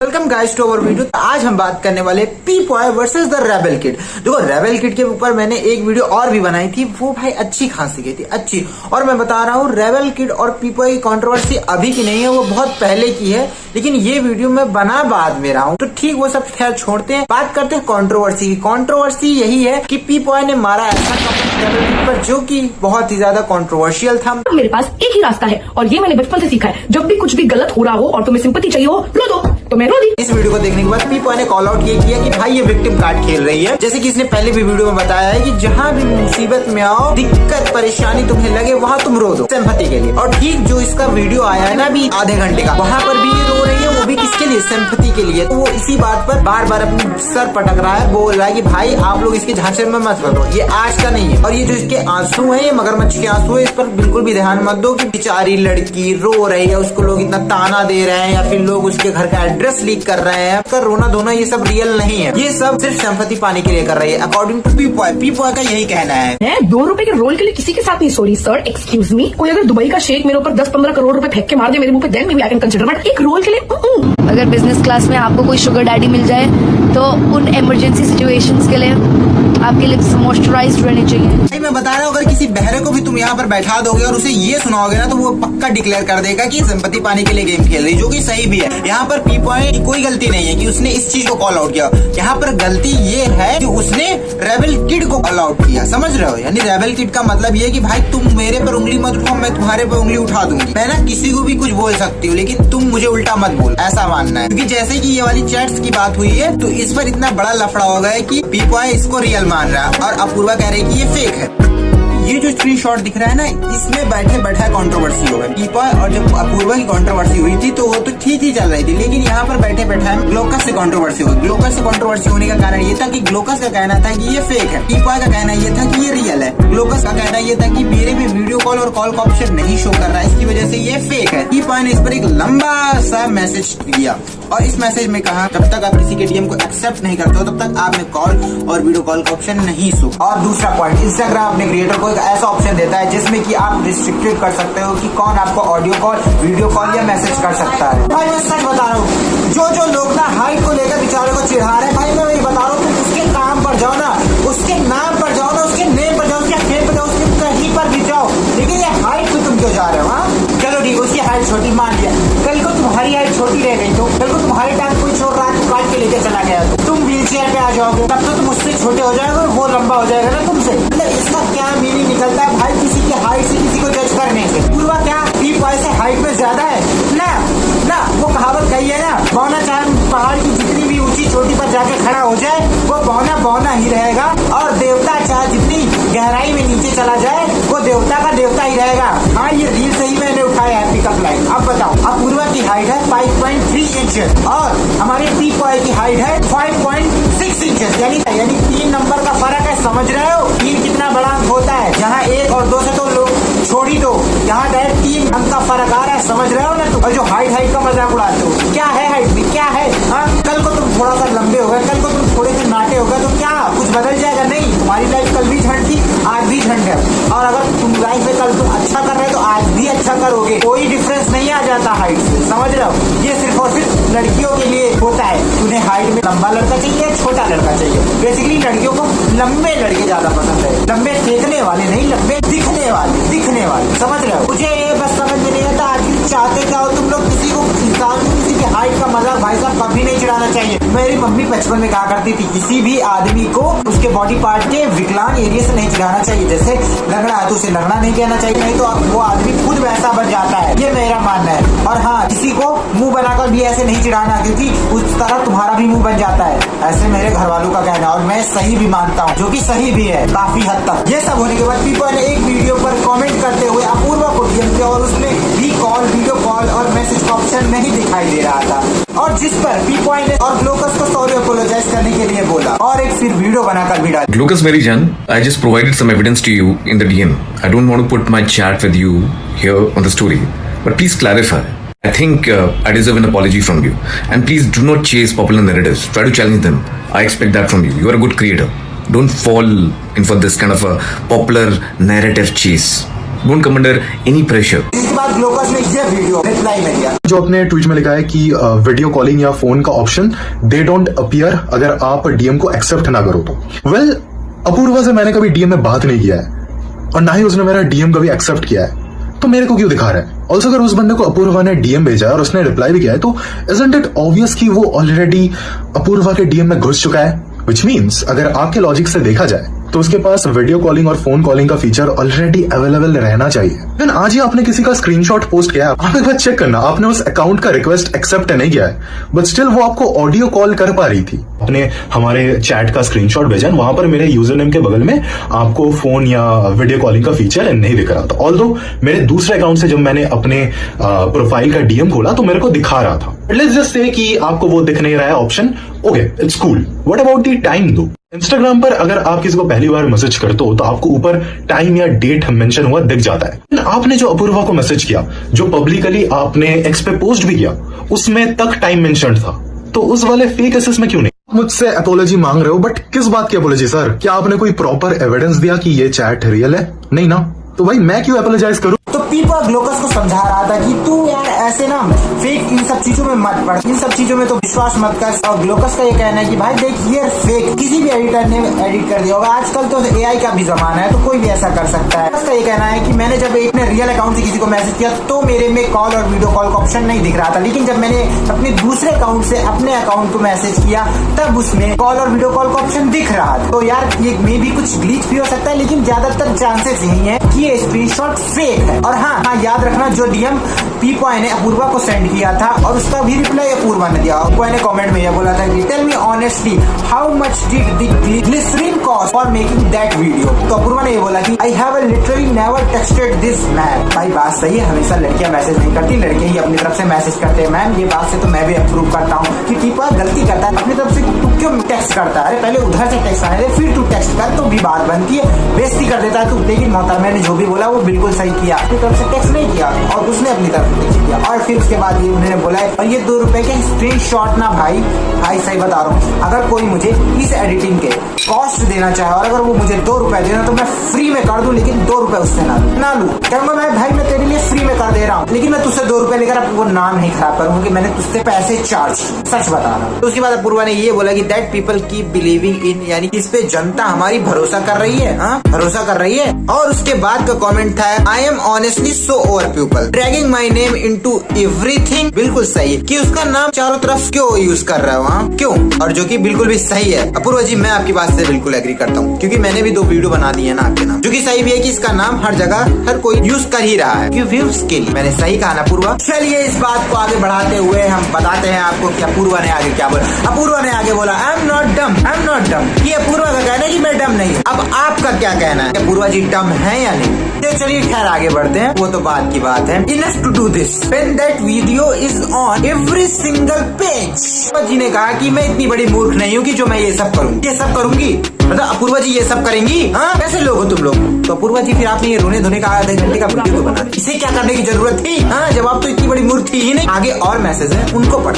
Welcome guys to our video. आज हम बात करने वाले पी-पॉय वर्सेस द रेबल किड। देखो रेबल किड के ऊपर मैंने एक वीडियो और भी बनाई थी, वो भाई अच्छी खासी गई थी, अच्छी। और मैं बता रहा हूँ रेबल किड और पी-पॉय की कंट्रोवर्सी अभी की नहीं है, वो बहुत पहले की है, लेकिन ये वीडियो मैं बना बाद में रहा हूँ। तो ठीक वो सब खैर छोड़ते हैं, बात करते हैं कंट्रोवर्सी की। कंट्रोवर्सी यही है कि पी-पॉय ने मारा ऐसा कपल रेबल किड पर जो की बहुत ही ज्यादा कंट्रोवर्शियल था। मेरे पास एक ही रास्ता है और ये मैंने बचपन से सीखा है, जब भी कुछ भी गलत हो रहा हो और तुम्हें सिंपैथी चाहिए हो, रो दो। तो मैं रो दी। इस वीडियो को देखने के बाद पी-पॉय ने कॉल आउट ये किया कि भाई ये विक्टिम कार्ड खेल रही है। जैसे कि इसने पहले भी वीडियो में बताया है कि जहाँ भी मुसीबत में आओ, दिक्कत परेशानी तुम्हें लगे, वहाँ तुम रो दो सिंपैथी के लिए। और ठीक जो इसका वीडियो आया है ना अभी आधे घंटे का, वहाँ पर भी ये रो रही है, वो भी किसके लिए, सिंपैथी के लिए। तो वो इसी बात पर बार बार अपनी सर पटक रहा है, बोल रहा है कि भाई आप लोग इसके झांसे में मत फंसो, ये आज का नहीं है। और ये जो इसके आंसू है, ये मगरमच्छ के आंसू है, इस पर बिल्कुल भी ध्यान मत दो कि बेचारी लड़की रो रही है, उसको लोग इतना ताना दे रहे हैं या फिर लोग उसके घर का एड्रेस लीक कर रहे हैं। कर रोना धोना ये सब रियल नहीं है, ये सब सिर्फ सिंपैथी पाने के लिए कर रही है अकॉर्डिंग टू पी-पॉय। पी-पॉय का यही कहना है। 2 रुपए के रोल के लिए किसी के साथ नहीं सॉरी सर, एक्सक्यूज मी। कोई अगर दुबई का शेख मेरे ऊपर 10-15 करोड़ रुपए फेंक के मार दे मेरे मुंह पे, then may be I can consider, but एक रोल के लिए अगर बिजनेस क्लास में आपको कोई शुगर डैडी मिल जाए तो उन इमरजेंसी सिचुएशंस के लिए आपके लिप्स मॉइस्चराइज्ड रहने चाहिए। भाई मैं बता रहा हूँ, अगर किसी बहरे को भी तुम यहाँ पर बैठा दोगे और उसे ये सुनाओगे ना, तो वो पक्का डिक्लेयर कर देगा कि सिंपैथी पाने के लिए गेम खेल रही, जो कि सही भी है। यहाँ पर पी-पॉय की कोई गलती नहीं है कि उसने इस चीज को कॉल आउट किया। यहाँ पर गलती ये है कि उसने रेबल किड को कॉल आउट किया, समझ रहे हो। यानी रेबल किड का मतलब ये कि भाई तुम मेरे पर उंगली मत उठाओ, मैं तुम्हारे पर उंगली उठा दूंगी। मैं ना किसी को भी कुछ बोल सकती हूँ, लेकिन तुम मुझे उल्टा मत बोल, ऐसा मानना है। क्योंकि जैसे कि ये वाली चैट्स की बात हुई है, तो इस पर इतना बड़ा लफड़ा हो गया है कि पी-पॉय इसको रियल मान रहा है और अपूर्वा कह रही है कि ये फेक है। ये जो स्क्रीनशॉट दिख रहा है ना, इसमें बैठे बैठा कंट्रोवर्सी हो गई। पी-पॉय और जब अपूर्वा की कंट्रोवर्सी हुई थी तो वो तो ठीक ही चल रही थी, लेकिन यहाँ पर बैठे बैठा ग्लोकस से कंट्रोवर्सी हुई। ग्लोकस से कंट्रोवर्सी होने का कारण ये था कि ग्लोकस का कहना था कि ये फेक है, पी-पॉय का कहना ये था कि ये रियल है। ग्लोकस का कहना ये था कि मेरे में वीडियो कॉल और कॉल का ऑप्शन नहीं शो कर रहा है, इसकी वजह से ये फेक है। पी-पॉय ने इस पर एक लंबा सा मैसेज दिया और इस मैसेज में कहा जब तक आप किसी के डीएम को एक्सेप्ट नहीं करते हो तब तक आप में कॉल और वीडियो कॉल का ऑप्शन नहीं शो। और दूसरा पॉइंट, इंस्टाग्राम अपने क्रिएटर को एक ऐसा ऑप्शन देता है जिसमें कि आप रिस्ट्रिक्टेड कर सकते हो कि कौन आपको ऑडियो कॉल, वीडियो कॉल या मैसेज कर सकता है। भाई मैं सच बता रहा हूँ, जो लोग ना हाइट को लेकर बेचारे को चिढ़ा रहे हैं, भाई मैं वही बता रहा हूँ, तुम उसके काम पर जाओ ना, उसके नाम पर जाओ ना, उसके नेम पर जाओ, उसके फेम पर जाओ, उसके कहीं पर भी जाओ, लेकिन ये हाइट पे तुम क्यों जा रहे हो? हाँ चलो ठीक है, उसकी हाइट छोटी मान लिया, कल को तुम्हारी हाइट छोटी रह गई तो कल को तुम्हारी टांग कोई छोड़ रहा है, काट के लेके चला गया तो तुम व्हील चेयर पे आ जाओगे, तब तो तुम उससे छोटे हो जाओगे, वो लंबा हो जाएगा ना तुमसे। मतलब इसका क्या मीनिंग निकलता है भाई किसी की हाइट से किसी को जज करने से? पूर्वा क्या पी-पॉय से हाइट में ज्यादा है? ना ना, वो कहावत कही है ना, बौना चाहे पहाड़ की जितनी भी ऊंची चोटी पर जाके खड़ा हो जाए वो बौना बौना ही रहेगा, और देवता चाहे जितनी गहराई में नीचे चला जाए वो देवता का देवता ही रहेगा। हाँ ये रील से ही मैंने उठाया है पिकअप लाइन। अब बताओ, अपूर्वा की हाइट है 5.3 इंचेस और हमारे पी-पॉय की हाइट है 5.6 इंचेस, यानी 3 नंबर का फर्क है, समझ रहे हो? 3 कितना बड़ा अंक होता है, यहाँ 1 और 2 से तो लोग छोड़ी दो, यहाँ डायरेक्ट 3 अंक का फर्क आ रहा है, समझ रहे हो ना तुम? और जो हाइट का मजाक उड़ाते हो, क्या है हाइट में, क्या है? हाँ कल को तुम थोड़ा सा लंबे हो गए, कल को तुम थोड़े से नाटे हो गए तो क्या कुछ बदल जाएगा? नहीं, तुम्हारी लाइफ कल भी झंड थी, आज भी झंड है, और अगर तुम लाइफ में कल तुम अच्छा कर रहे हो तो आज भी अच्छा करोगे, कोई डिफरेंस नहीं आ जाता हाइट से, समझ रहे हो? ये सिर्फ और सिर्फ लड़कियों के लिए होता है, उन्हें हाइट में लंबा लड़का चाहिए, छोटा लड़का चाहिए। बेसिकली लड़कियों को लंबे लड़के ज्यादा पसंद है, लंबे फेंकने वाले नहीं, लंबे दिखने वाले, समझ रहे हो? मुझे ये बस समझ में नहीं आता आखिर चाहते क्या हो तुम लोग? किसी को इंसान किसी की हाइट का मजाक भाई साहब कभी नहीं चिढ़ाना चाहिए। मेरी मम्मी बचपन में कहा करती थी किसी भी आदमी को उसके बॉडी पार्ट के विकलांग एरिया से नहीं चिढ़ाना चाहिए, जैसे लंगड़ा है तो उसे लंगड़ा नहीं कहना चाहिए, नहीं तो वो आदमी खुद वैसा बन जाता है, ये मेरा मानना है। और हाँ, किसी को मुंह बनाकर भी ऐसे नहीं चिढ़ाना, क्योंकि उस तरह तुम्हारा भी मुंह बन जाता है, ऐसे मेरे घर वालों का कहना है और मैं सही भी मानता हूँ, जो कि सही भी है काफी हद तक। ये सब होने के बाद पी-पॉय ने एक वीडियो पर कमेंट करते हुए अपूर्वा को डीएम किया और उसमें भी कॉल, वीडियो कॉल और मैसेज का ऑप्शन नहीं दिखाई दे रहा था, और जिस पर पी-पॉय ने और ग्लोकस को सॉरी अपोलोजाइज करने के लिए बोला और एक फिर वीडियो बनाकर भी डाला। Lucas Mary Jan, I just provided some evidence to you in the DM. I don't want to put my chat with you here on the story, but please clarify. I think I deserve an apology from you, and please do not chase popular narratives. Try to challenge them. I expect that from you. You are a good creator. Don't fall in for this kind of a popular narrative chase. Don't come under any pressure. इसके बाद Glaucus ने ये video reply में दिया जो अपने tweet में लिखा है कि वीडियो कॉलिंग या फोन का ऑप्शन दे डोंट अपीयर अगर आप डीएम को एक्सेप्ट ना करो तो। वेल, अपूर्वा से मैंने कभी डीएम में बात नहीं किया है और ना ही उसने मेरा डीएम कभी एक्सेप्ट किया है, तो मेरे को क्यों दिखा रहा है? ऑल्सो अगर उस बंदे को अपूर्वा ने डीएम भेजा है और उसने रिप्लाई भी किया है तो इजंट इट ऑब्वियस कि वो ऑलरेडी अपूर्वा के डीएम में घुस चुका है, विच मीन्स अगर आपके लॉजिक से देखा जाए तो उसके पास वीडियो कॉलिंग और फोन कॉलिंग का फीचर ऑलरेडी अवेलेबल रहना चाहिए। देन आज ही आपने किसी का स्क्रीनशॉट पोस्ट किया है, आप एक बार चेक करना आपने उस अकाउंट का रिक्वेस्ट एक्सेप्ट नहीं किया है, बट स्टिल वो आपको ऑडियो कॉल कर पा रही थी। आपने हमारे चैट का स्क्रीनशॉट भेजा, वहां पर मेरे यूजर नेम के बगल में आपको फोन या वीडियो कॉलिंग का फीचर नहीं दिख रहा था। ऑल्दो मेरे दूसरे अकाउंट से जब मैंने अपने प्रोफाइल का डीएम खोला तो मेरे को दिखा रहा था। लेट्स जस्ट से कि आपको वो दिख नहीं रहा है option, okay it's cool. What about the time दो? इंस्टाग्राम पर अगर आप किसी को पहली बार मैसेज करते हो तो आपको ऊपर टाइम या डेट मेंशन हुआ दिख जाता है। आपने जो अपूर्वा को मैसेज किया, जो पब्लिकली आपने एक्स पे पोस्ट भी किया, उसमें तक टाइम मेंशन था, तो उस वाले फेक एसेस में क्यों नहीं? मुझसे अपोलॉजी मांग रहे हो, बट किस बात की अपोलॉजी सर? क्या आपने कोई प्रॉपर एविडेंस दिया कि ये चैट रियल है? नहीं ना, तो भाई मैं क्यों अपोलोजाइज करूं? तो पीपा ग्लोकस को समझा रहा था कि तू यार ऐसे ना फेक इन सब चीजों में मत पड़, इन सब चीजों में तो विश्वास मत कर। और ग्लोकस का ये कहना है कि भाई देख ये फेक किसी भी एडिटर ने एडिट कर दिया होगा, आजकल तो एआई का भी जमाना है तो कोई भी ऐसा कर सकता है। उसका ये कहना है कि मैंने जब एक रियल अकाउंट से किसी को मैसेज किया तो मेरे में कॉल और वीडियो कॉल का ऑप्शन नहीं दिख रहा था, लेकिन जब मैंने अपने दूसरे अकाउंट से अपने अकाउंट को मैसेज किया तब उसमें कॉल और वीडियो कॉल का ऑप्शन दिख रहा था। तो यार ये मे भी कुछ ग्लिच भी हो सकता है, लेकिन ज्यादातर चांसेस यही है कि ये स्क्रीनशॉट फेक है। और हाँ याद रखना, जो डीएम पीपॉय ने अपूर्वा को सेंड किया था और उसका भी रिप्लाई अपूर्वा ने दिया। पीपॉय ने कमेंट में यह बोला था कि tell me honestly how much did the glycerine cost for making that video. तो अपूर्वा ने ये बोला कि I have literally never texted this man. भाई बात सही है, हमेशा लड़कियां मैसेज नहीं करती, लड़के ही अपनी तरफ से मैसेज करते हैं। मैम ये बात से तो मैं भी अप्रूव करता हूँ कि पीपॉय गलती करता है अपनी तरफ से। तू क्यों टेक्स्ट करता है? पहले उधर से टेक्स्ट आने दे, फिर तू टेक्स्ट कर तो भी बात बनती है। बेइज्जती कर देता है तू। लेकिन मोहतरमा ने जो भी बोला वो बिल्कुल सही किया, अपनी तरफ से टेक्स्ट नहीं किया और उसने अपनी तरफ से टेक्स्ट किया। और फिर उसके बाद ये उन्होंने बोला है, और ये 2 रुपए के स्क्रीनशॉट ना भाई सही बता रहा हूँ, अगर कोई मुझे इस एडिटिंग के कॉस्ट देना चाहे और अगर वो मुझे 2 रुपए देना तो मैं फ्री में कर दूं, लेकिन 2 रुपए उससे ना लूं। कहूंगा मैं भाई मैं तेरे लिए फ्री में कर दे रहा हूँ, लेकिन मैं तुझसे 2 रुपए लेकर वो नाम नहीं खराब करूंगा कि मैंने तुझसे पैसे चार्ज। सच बता रहा हूँ। तो उसके बाद अपूर्वा ने ये बोला कि that people keep believing in, यानी इस पे जनता हमारी भरोसा कर रही है, भरोसा कर रही है। और उसके बाद का कमेंट था, I am honestly so over people dragging my name into everything. बिल्कुल सही है कि उसका नाम चारों तरफ क्यों यूज कर रहा है वहाँ, क्यों? और जो कि बिल्कुल भी सही है। अपूर्वा जी मैं आपकी बात से बिल्कुल एग्री करता हूँ, क्योंकि मैंने भी 2 वीडियो बना दी है ना आपके नाम, जो कि सही भी है कि इसका नाम हर जगह हर कोई यूज कर ही रहा है, क्यों? व्यूज के लिए। मैंने सही कहा ना अपूर्वा? चलिए इस बात को आगे बढ़ाते हुए हम बताते हैं आपको कि अपूर्वा ने आगे क्या बोला। अपूर्वा ने आगे बोला, आई एम नॉट डम। ये अपूर्वा का कहना है कि मैं डम नहीं। अब आपका क्या कहना है, अपूर्वा जी डम है या नहीं? चलिए खैर आगे बढ़ते हैं, वो तो बात की बात है। Enough to do this when that video is on every single page। जी ने कहा कि मैं इतनी बड़ी मूर्ख नहीं हूँ कि जो मैं ये सब करूंगी। मतलब अपूर्वा जी ये सब करेंगी? हाँ कैसे लोग हो तुम लोग? तो अपूर्वा जी फिर आपने ये रोने धोने का आधे घंटे का वीडियो क्यों बना? इसे क्या करने की जरूरत थी? हाँ जब आप तो इतनी बड़ी मूर्ख थी ही नहीं। आगे और मैसेज है उनको पढ़।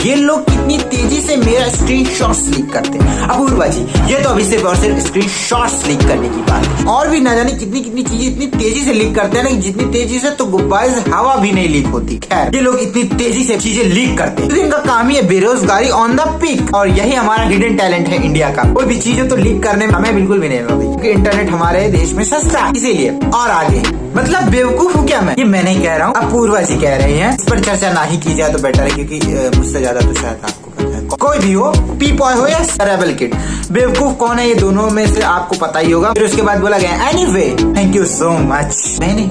ये लोग कितनी तेजी से मेरा स्क्रीनशॉट्स लीक करते हैं। अपूर्वा जी ये तो अभी सिर्फ और सिर्फ स्क्रीनशॉट्स लीक करने की बात है, और भी ना जाने कितनी चीजें इतनी तेजी से लीक करते हैं ना, जितनी तेजी से तो गुब्बारे से हवा भी नहीं लीक होती। खैर ये लोग इतनी तेजी से चीजें लीक करते हैं, तो इनका काम ही है बेरोजगारी ऑन द पीक। और यही हमारा हिडन टैलेंट है इंडिया का। कोई भी चीजें तो लीक करने में हमें बिल्कुल भी नहीं लगती, क्योंकि इंटरनेट हमारे देश में सस्ता है इसीलिए। और आगे मतलब बेवकूफ हूँ क्या मैं? ये मैं नहीं कह रहा हूँ, अपूर्वा जी कह रही हैं। इस पर चर्चा ना ही की जाए तो बेटर है, क्योंकि मुझसे ज्यादा तो शायद आपको पता है। कोई भी हो, पीपॉय हो या रेबल किड, बेवकूफ कौन है ये दोनों में से आपको पता ही होगा। फिर उसके बाद बोला गया anyway thank you so much, नहीं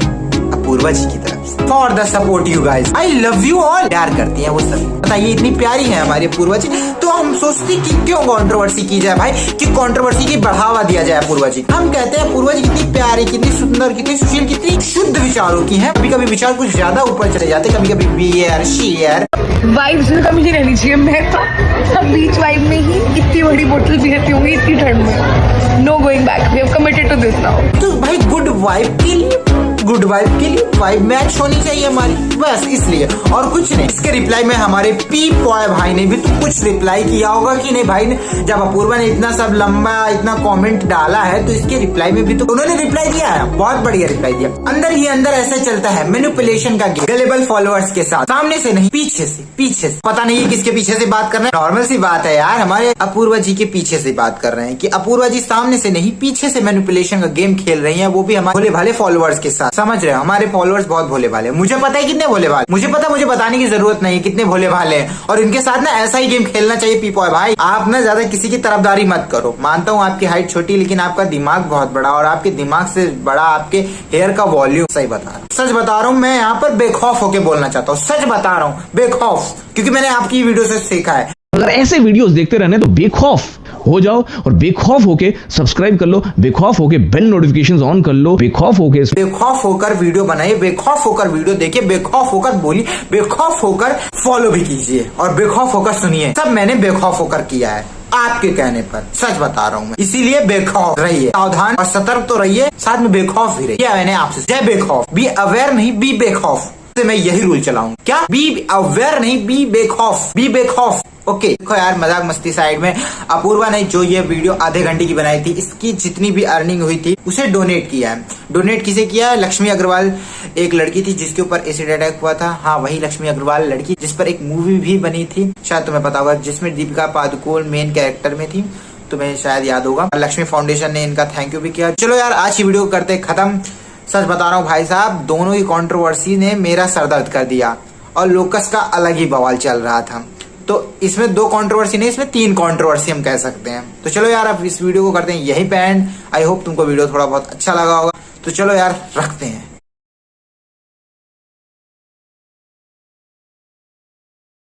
अपूर्वा जी की तरफ से, for the support you guys, I love you all. प्यार करती हैं वो सब, बताइए इतनी प्यारी है हमारी अपूर्वा जी। तो हम सोचते कि क्यों कंट्रोवर्सी की जाए भाई, कि कंट्रोवर्सी की बढ़ावा दिया जाए अपूर्वा जी। हम कहते हैं अपूर्वा जी कितनी प्यारी, कितनी सुंदर, कितनी सुशील, कितनी शुद्ध विचारों की है। कभी कभी विचार कुछ ज्यादा ऊपर चले जाते, कभी कभी बियर शेयर वाइब्स में कमी नहीं रहनी चाहिए। मैं तो बीच वाइब में ही इतनी बड़ी बोतल पी लेती होंगी इतनी ठंड में। No going back, we have committed to this now. तो भाई गुड वाइब के लिए गुड वाइब के लिए वाइब मैच होनी चाहिए हमारी, बस इसलिए और कुछ नहीं। इसके रिप्लाई में हमारे पी पॉय भाई ने भी तो कुछ रिप्लाई किया होगा कि नहीं भाई ने, जब अपूर्वा ने इतना सब लंबा इतना कमेंट डाला है तो इसके रिप्लाई में भी तो उन्होंने रिप्लाई दिया है, बहुत बढ़िया रिप्लाई दिया। अंदर ही अंदर ऐसा चलता है मैनिपुलेशन का गेम, गलेबल फॉलोअर्स के साथ, सामने से नहीं पीछे से। पता नहीं है किसके पीछे से बात कर रहे हैं, नॉर्मल सी बात है यार, हमारे अपूर्वा जी के पीछे से बात कर रहे हैं कि अपूर्वा जी सामने से नहीं पीछे से मैनिपुलेशन का गेम खेल रही है, वो भी हमारे भोले भाले फॉलोअर्स के साथ। समझ रहे हो, हमारे फॉलोअर्स बहुत भोले भाले, मुझे पता है कितने भोले भाले, मुझे पता, मुझे बताने की जरूरत नहीं कितने भोले भाले हैं। और इनके साथ ना ऐसा ही गेम खेलना चाहिए पीपॉय भाई। आप ना ज्यादा किसी की तरफदारी मत करो, मानता हूँ आपकी हाइट छोटी लेकिन आपका दिमाग बहुत बड़ा, और आपके दिमाग से बड़ा आपके हेयर का वॉल्यूम। सही बता रहा हूँ, सच बता रहा हूँ, मैं यहाँ पर बेखौफ होके बोलना चाहता हूँ, सच बता रहा हूँ बेखौफ, क्योंकि मैंने आपकी वीडियो से सीखा है। अगर ऐसे वीडियोस देखते रहने तो बेखौफ हो जाओ और बेखौफ होके सब्सक्राइब कर लो, बेखौफ होके बेल नोटिफिकेशंस ऑन कर लो, बेखौफ होकर वीडियो बनाइए, बेखौफ होकर वीडियो देखिए, बेखौफ होकर बोलिए, बेखौफ होकर फॉलो भी कीजिए और बेखौफ होकर सुनिए। सब मैंने बेखौफ होकर किया है आपके कहने पर, सच बता रहा हूँ मैं। इसीलिए बेखौफ रहिए, सावधान और सतर्क तो रहिए, साथ में बेखौफ भी रहिए। मैंने आपसे जय बेखौफ, बी अवेयर नहीं बी बेखौफ, मैं यही रूल चलाऊं। क्या? बी अवेयर नहीं बी बेखौफ, बी बेखौफ। ओके देखो यार, मजाक मस्ती साइड में, अपूर्वा ने जो ये वीडियो आधे घंटे की बनाई थी, इसकी जितनी भी अर्निंग हुई थी उसे डोनेट किया है। डोनेट किसे किया है? लक्ष्मी अग्रवाल, एक लड़की थी जिसके ऊपर एसिड अटैक हुआ था। हाँ, वही लक्ष्मी अग्रवाल लड़की जिस पर एक मूवी भी बनी थी, शायद तुम्हें पता होगा, जिसमें दीपिका पादुकोण मेन कैरेक्टर में थी, तुम्हें शायद याद होगा। लक्ष्मी फाउंडेशन ने इनका थैंक यू भी किया। चलो यार, आज की वीडियो करते खत्म। सच बता रहा हूँ भाई साहब, दोनों ही कंट्रोवर्सी ने मेरा सरदर्द कर दिया और लोकस का अलग ही बवाल चल रहा था। तो इसमें 2 कंट्रोवर्सी नहीं, इसमें 3 कंट्रोवर्सी हम कह सकते हैं। तो चलो यार, अब इस वीडियो को करते हैं यहीं पे एंड। आई होप तुमको वीडियो थोड़ा बहुत अच्छा लगा होगा। तो चलो यार, रखते हैं।